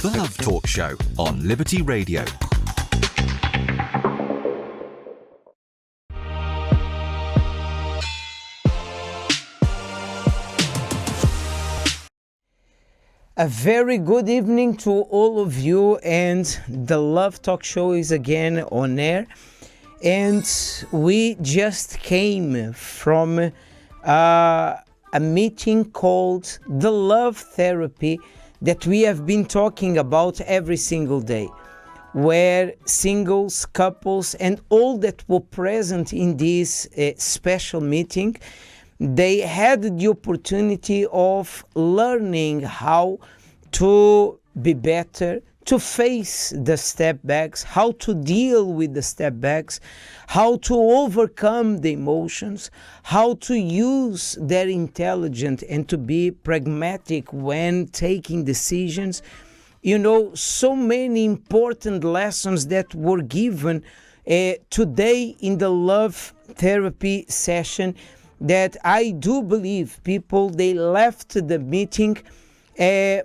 The Love Talk Show on Liberty Radio. A very good evening to all of you, and the Love Talk Show is again on air. And we just came from a meeting called the Love Therapy that we have been talking about every single day, where singles, couples, and all that were present in this special meeting, they had the opportunity of learning how to be better, to face the step backs, how to deal with the step backs, how to overcome the emotions, how to use their intelligence and to be pragmatic when taking decisions. You know, so many important lessons that were given today in the love therapy session, that I do believe people, they left the meeting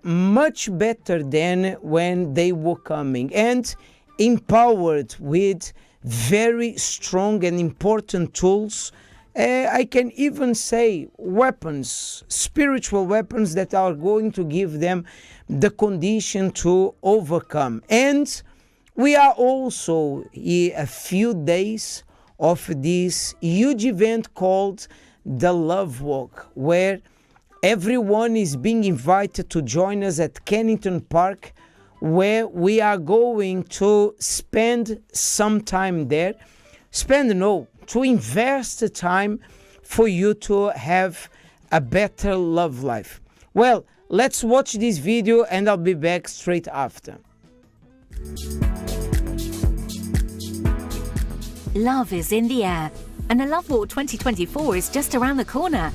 much better than when they were coming, and empowered with very strong and important tools. I can even say weapons, spiritual weapons that are going to give them the condition to overcome. And we are also a few days of this huge event called the Love Walk, where everyone is being invited to join us at Kennington Park, where we are going to spend some time there. To invest the time for you to have a better love life. Well, let's watch this video and I'll be back straight after. Love is in the air, and the Love Walk 2024 is just around the corner.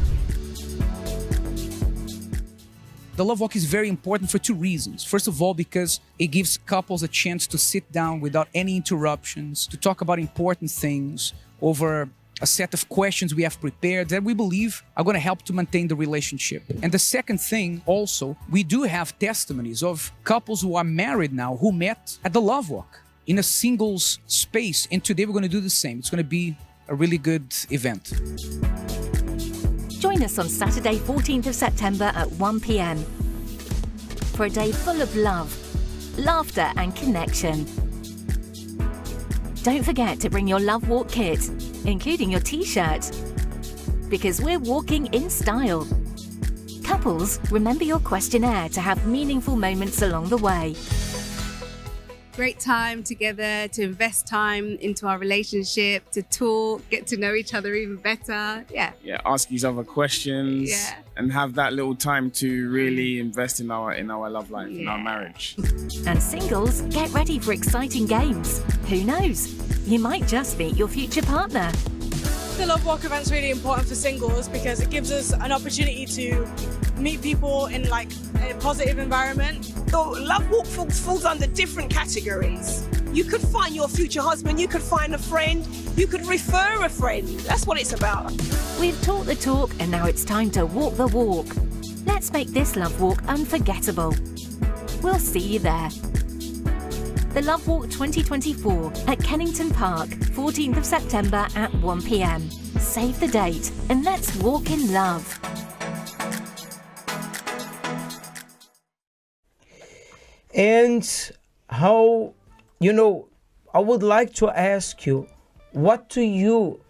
The Love Walk is very important for two reasons. First of all, because it gives couples a chance to sit down without any interruptions, to talk about important things over a set of questions we have prepared that we believe are going to help to maintain the relationship. And the second thing also, we do have testimonies of couples who are married now who met at the Love Walk in a singles space. And today we're going to do the same. It's going to be a really good event. Join us on Saturday, 14th of September at 1 p.m. for a day full of love, laughter and connection. Don't forget to bring your Love Walk kit, including your t-shirt, because we're walking in style. Couples, remember your questionnaire to have meaningful moments along the way. Great time together, to invest time into our relationship, to talk, get to know each other even better. Yeah, ask each other questions, and have that little time to really invest in our love life, in our marriage. And singles, get ready for exciting games. Who knows? You might just meet your future partner. The Love Walk event's really important for singles because it gives us an opportunity to meet people in like a positive environment. The Love Walk falls under different categories. You could find your future husband, you could find a friend, you could refer a friend. That's what it's about. We've talked the talk and now it's time to walk the walk. Let's make this Love Walk unforgettable. We'll see you there. The Love Walk 2024 at Kennington Park, 14th of September at 1 p.m. Save the date and let's walk in love. And how, I would like to ask you, what do you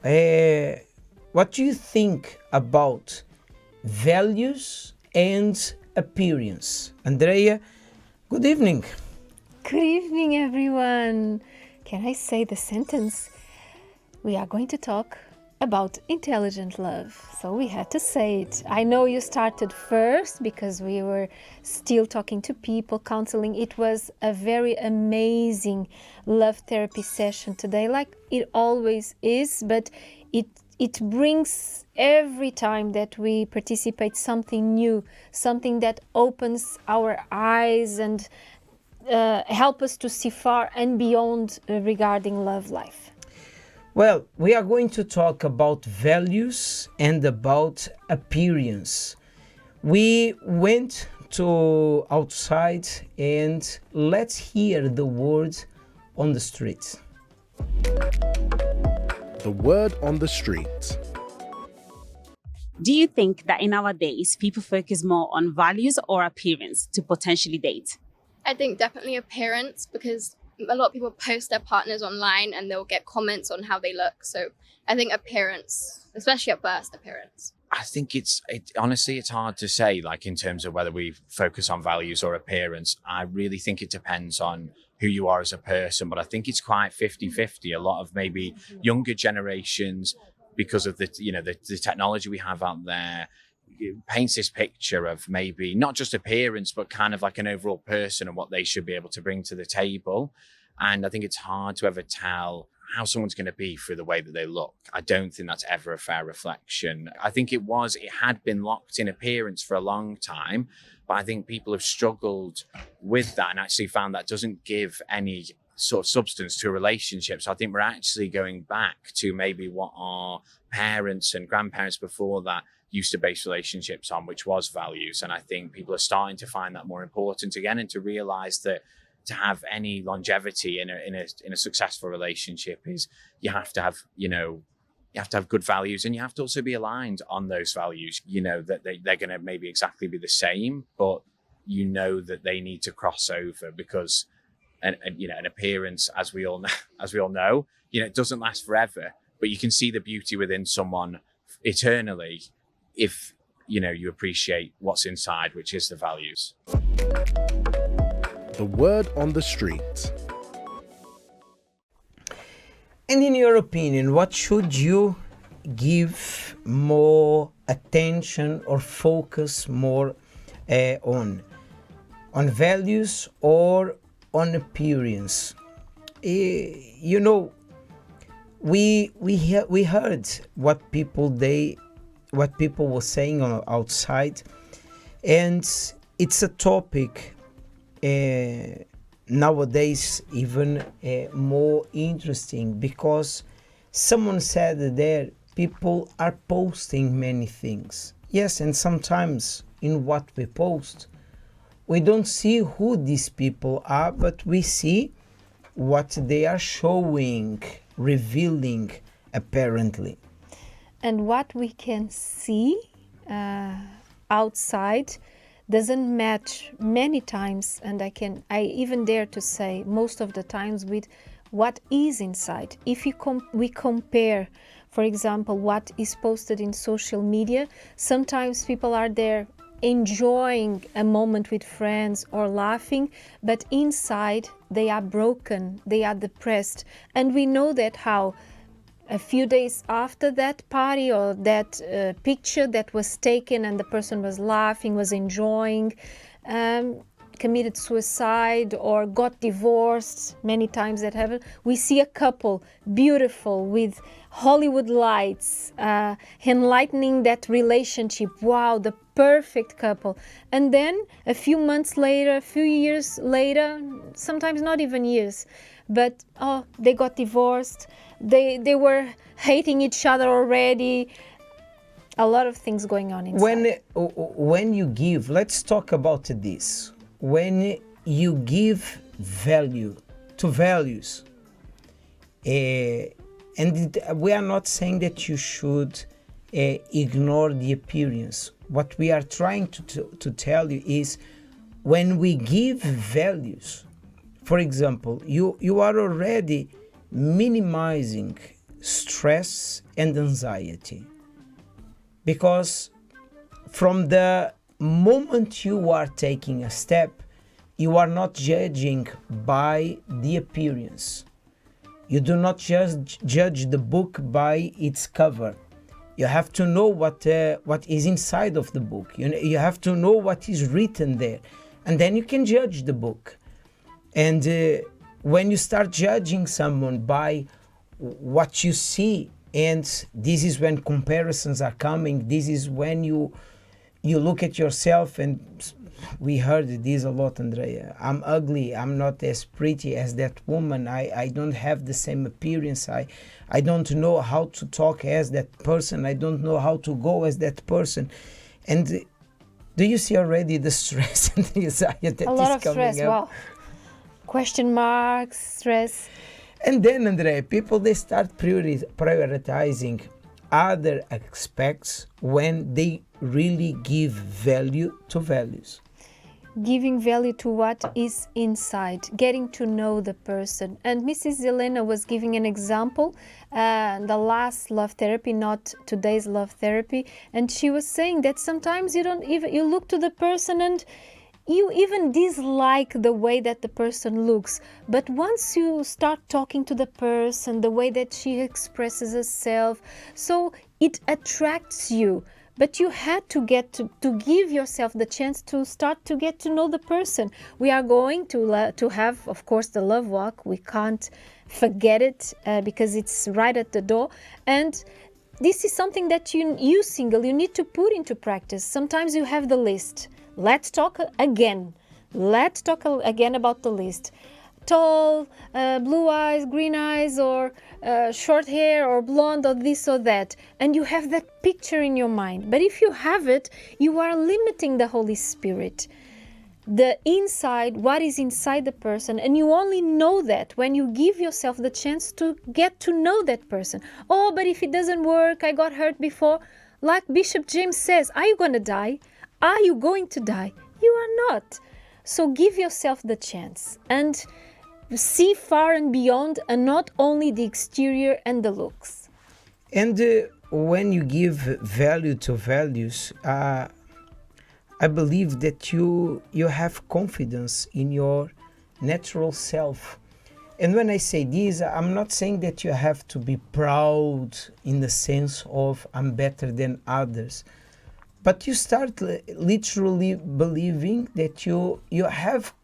think about values and appearance? Andrea, good evening. Good evening, everyone. Can I say the sentence? We are going to talk about intelligent love. So we had to say it. I know you started first because we were still talking to people, counseling. It was a very amazing love therapy session today, like it always is, but it brings every time that we participate something new, something that opens our eyes and help us to see far and beyond regarding love life. Well, we are going to talk about values and about appearance. We went to outside and let's hear the word on the streets. The word on the street. Do you think that in our days, people focus more on values or appearance to potentially date? I think definitely appearance, because a lot of people post their partners online and they'll get comments on how they look. So I think appearance, especially at first, appearance. I think honestly, it's hard to say, like, in terms of whether we focus on values or appearance. I really think it depends on who you are as a person, but I think it's quite 50-50. A lot of maybe younger generations, because of the technology we have out there, paints this picture of maybe not just appearance, but kind of like an overall person and what they should be able to bring to the table. And I think it's hard to ever tell how someone's going to be through the way that they look. I don't think that's ever a fair reflection. I think it had been locked in appearance for a long time, but I think people have struggled with that and actually found that doesn't give any sort of substance to a relationship. So I think we're actually going back to maybe what our parents and grandparents before that used to base relationships on, which was values. And I think people are starting to find that more important again, and to realize that to have any longevity in a successful relationship is you have to have good values, and you have to also be aligned on those values, that they're going to maybe exactly be the same, but that they need to cross over, because an appearance, as we all know, it doesn't last forever, but you can see the beauty within someone eternally if you appreciate what's inside, which is the values. The word on the street. And in your opinion, what should you give more attention or focus more on values or on appearance? We heard what people were saying outside, and it's a topic nowadays even more interesting, because someone said that people are posting many things. Yes, and sometimes in what we post, we don't see who these people are, but we see what they are showing, revealing, apparently. And what we can see outside doesn't match many times, and I even dare to say most of the times, with what is inside. If we compare, for example, what is posted in social media, sometimes people are there enjoying a moment with friends or laughing, but inside they are broken, they are depressed. And we know that how a few days after that party or that picture that was taken and the person was laughing, was enjoying, committed suicide or got divorced. Many times that happened. We see a couple, beautiful, with Hollywood lights, enlightening that relationship. Wow, the perfect couple. And then a few months later, a few years later, sometimes not even years, but they got divorced. They were hating each other already. A lot of things going on inside. When you give, let's talk about this. When you give value to values, and we are not saying that you should ignore the appearance. What we are trying to tell you is, when we give values, for example, you are already minimizing stress and anxiety, because from the moment you are taking a step, you are not judging by the appearance. You do not just judge the book by its cover. You have to know what is inside of the book. You have to know what is written there, and then you can judge the book. And when you start judging someone by what you see, and this is when comparisons are coming, this is when you look at yourself, and we heard this a lot, Andrea. I'm ugly, I'm not as pretty as that woman, I don't have the same appearance, I don't know how to talk as that person, I don't know how to go as that person. And Do you see already the stress and the anxiety that A lot is of coming stress. up? Wow. Question marks, stress. And then, Andrea, people, they start prioritizing other aspects when they really give value to values. Giving value to what is inside, getting to know the person. And Mrs. Elena was giving an example, the last love therapy, not today's love therapy, and she was saying that sometimes you look to the person and you even dislike the way that the person looks, but once you start talking to the person, the way that she expresses herself, so it attracts you. But you had to get to give yourself the chance to start to get to know the person. We are going to have, of course, the love walk. We can't forget it because it's right at the door. And this is something that you single, you need to put into practice. Sometimes you have the list. Let's talk again. Let's talk again about the list. Tall, blue eyes, green eyes, or short hair, or blonde, or this or that. And you have that picture in your mind. But if you have it, you are limiting the Holy Spirit. The inside, what is inside the person, and you only know that when you give yourself the chance to get to know that person. Oh, but if it doesn't work, I got hurt before. Like Bishop James says, are you going to die? Are you going to die? You are not. So give yourself the chance and see far and beyond, and not only the exterior and the looks. And when you give value to values, I believe that you have confidence in your natural self. And when I say this, I'm not saying that you have to be proud in the sense of I'm better than others. But you start literally believing that you have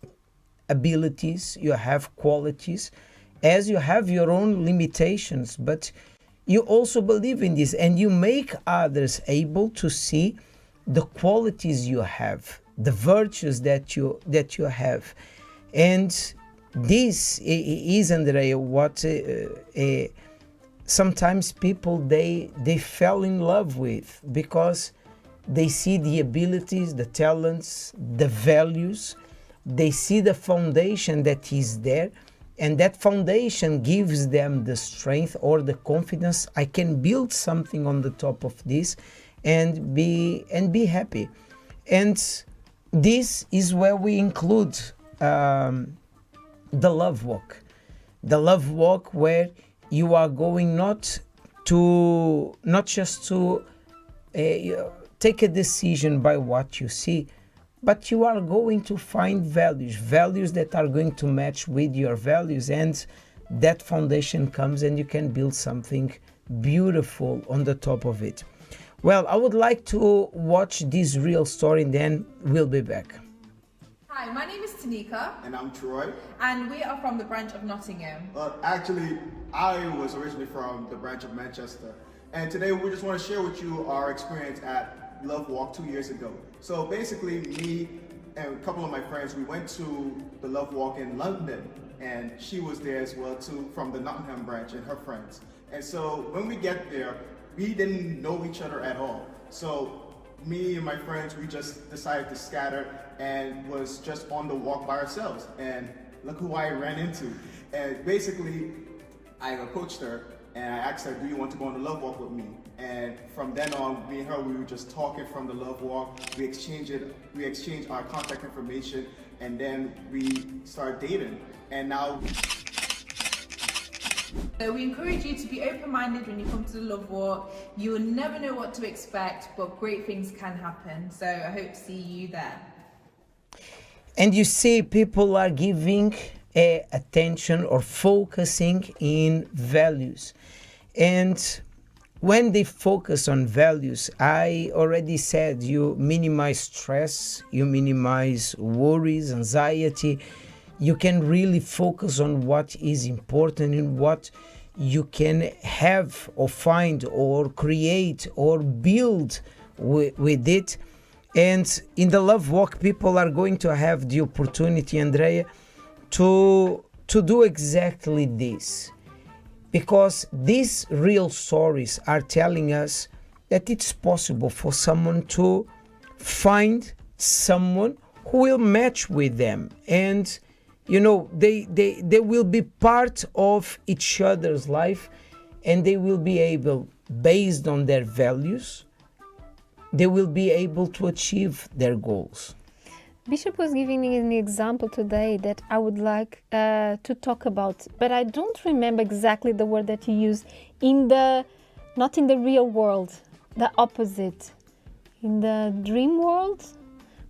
abilities, you have qualities, as you have your own limitations, but you also believe in this, and you make others able to see the qualities you have, the virtues that you have. And this is, Andrea, what sometimes people they fell in love with, because they see the abilities, the talents, the values. They see the foundation that is there, and that foundation gives them the strength or the confidence. I can build something on the top of this and be happy. And this is where we include the love walk. The love walk where you are going not just to take a decision by what you see, but you are going to find values that are going to match with your values, and that foundation comes and you can build something beautiful on the top of it. Well, I would like to watch this real story and then we'll be back. Hi, my name is Tanika. And I'm Troy. And we are from the branch of Nottingham. Actually, I was originally from the branch of Manchester. And today we just want to share with you our experience at Love Walk 2 years ago. So basically, me and a couple of my friends, we went to the Love Walk in London, and she was there as well too, from the Nottingham branch, and her friends. And so when we get there, we didn't know each other at all. So me and my friends, we just decided to scatter and was just on the walk by ourselves. And look who I ran into. And basically, I approached her and I asked her, do you want to go on the love walk with me? And from then on, me and her, we were just talking from the love walk. We exchanged our contact information, and then we started dating. And now. So we encourage you to be open-minded when you come to the love walk. You will never know what to expect, but great things can happen. So I hope to see you there. And you see, people are giving attention or focusing in values. And when they focus on values, I already said, you minimize stress, you minimize worries, anxiety. You can really focus on what is important and what you can have or find or create or build with it. And in the love walk, people are going to have the opportunity, Andrea, to do exactly this. Because these real stories are telling us that it's possible for someone to find someone who will match with them, and they will be part of each other's life, and they will be able, based on their values, they will be able to achieve their goals. Bishop was giving me an example today that I would like to talk about, but I don't remember exactly the word that he used. Not in the real world, the opposite. In the dream world?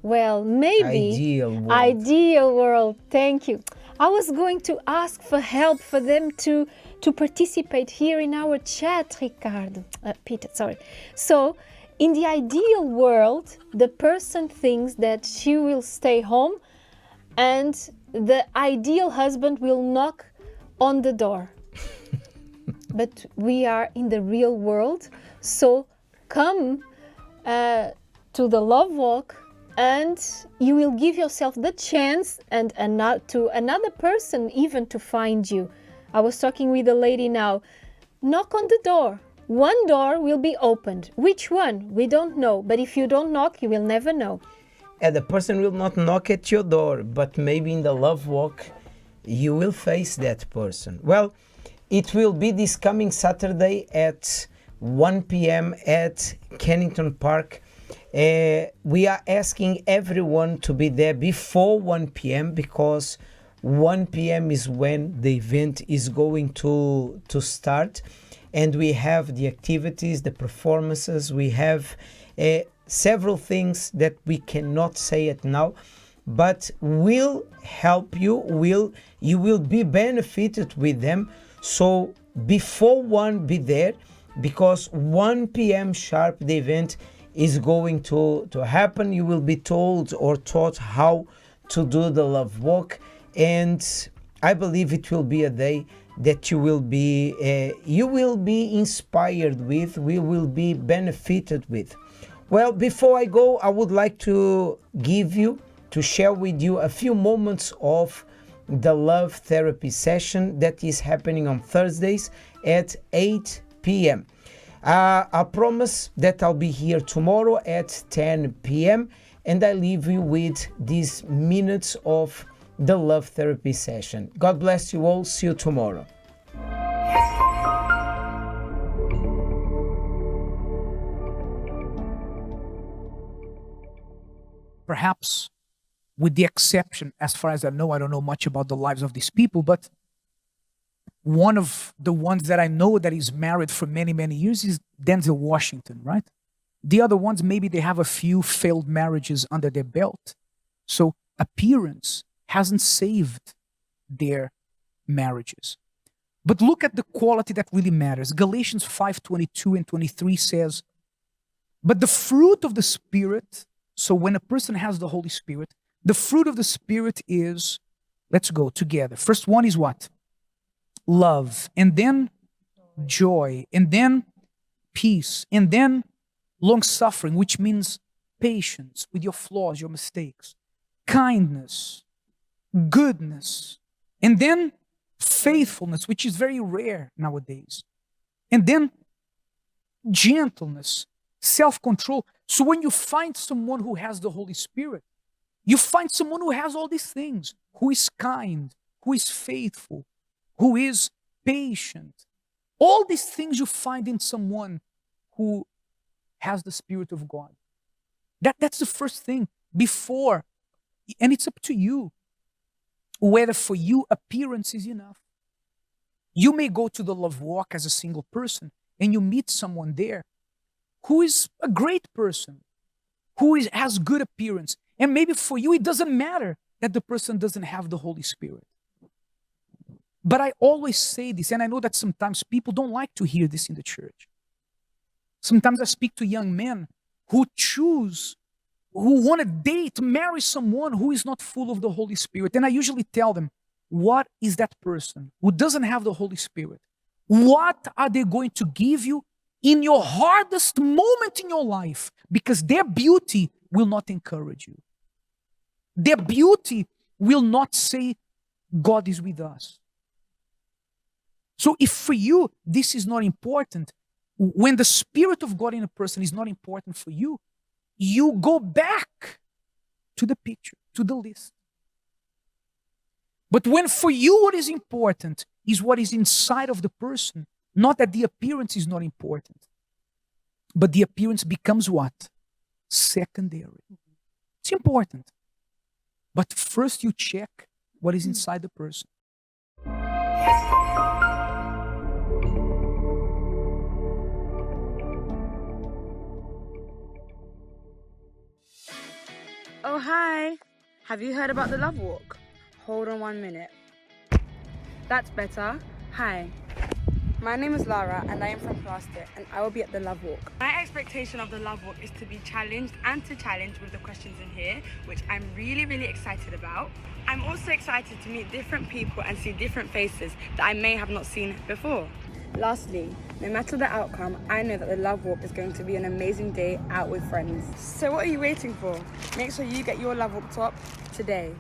Well, maybe. Ideal world, thank you. I was going to ask for help for them to participate here in our chat, Peter, sorry. So, in the ideal world, the person thinks that she will stay home and the ideal husband will knock on the door. But we are in the real world, so come to the Love Walk and you will give yourself the chance and to another person even to find you. I was talking with a lady now. Knock on the door. One door will be opened. Which one? We don't know. But if you don't knock, you will never know. And the person will not knock at your door, but maybe in the Love Walk, you will face that person. Well, it will be this coming Saturday at 1 p.m. at Kennington Park. We are asking everyone to be there before 1 p.m. because 1 p.m. is when the event is going to start. And we have the activities, the performances, we have several things that we cannot say it now, but will help you, you will be benefited with them. So before 1, be there, because 1 p.m. sharp, the event is going to happen. You will be told or taught how to do the Love Walk, and I believe it will be a day that you will be inspired with, we will be benefited with. Well, before I go, I would like to share with you a few moments of the love therapy session that is happening on Thursdays at 8 p.m. I promise that I'll be here tomorrow at 10 p.m. and I leave you with these minutes of the love therapy session. God bless you all. See you tomorrow. Perhaps with the exception, as far as I don't know much about the lives of these people, but one of the ones that I know that is married for many, many years is Denzel Washington, right? The other ones, maybe they have a few failed marriages under their belt. So appearance hasn't saved their marriages. But look at the quality that really matters. Galatians 5:22 and 23 says, but the fruit of the Spirit, so when a person has the Holy Spirit, the fruit of the Spirit is, let's go together. First one is what? Love, and then joy, and then peace, and then long-suffering, which means patience with your flaws, your mistakes, kindness, goodness, and then faithfulness, which is very rare nowadays, and then gentleness, self-control. So when you find someone who has the Holy Spirit, you find someone who has all these things, who is kind, who is faithful, who is patient. All these things you find in someone who has the Spirit of God. That's the first thing before, and it's up to you whether for you appearance is enough. You may go to the Love Walk as a single person and you meet someone there who is a great person, who has good appearance. And maybe for you, it doesn't matter that the person doesn't have the Holy Spirit. But I always say this, and I know that sometimes people don't like to hear this in the church. Sometimes I speak to young men who want to date, marry someone who is not full of the Holy Spirit. And I usually tell them, what is that person who doesn't have the Holy Spirit? What are they going to give you in your hardest moment in your life? Because their beauty will not encourage you. Their beauty will not say, God is with us. So if for you, this is not important, when the Spirit of God in a person is not important for you, you go back to the picture, to the list. But when for you what is important is what is inside of the person, not that the appearance is not important, but the appearance becomes what? Secondary. It's important. But first you check what is inside the person. Oh, hi. Have you heard about the Love Walk? Hold on 1 minute. That's better. Hi. My name is Lara and I am from Plastic and I will be at the Love Walk. My expectation of the Love Walk is to be challenged and to challenge with the questions in here, which I'm really excited about. I'm also excited to meet different people and see different faces that I may have not seen before. Lastly, no matter the outcome, I know that the Love Walk is going to be an amazing day out with friends. So what are you waiting for? Make sure you get your Love Walk top today.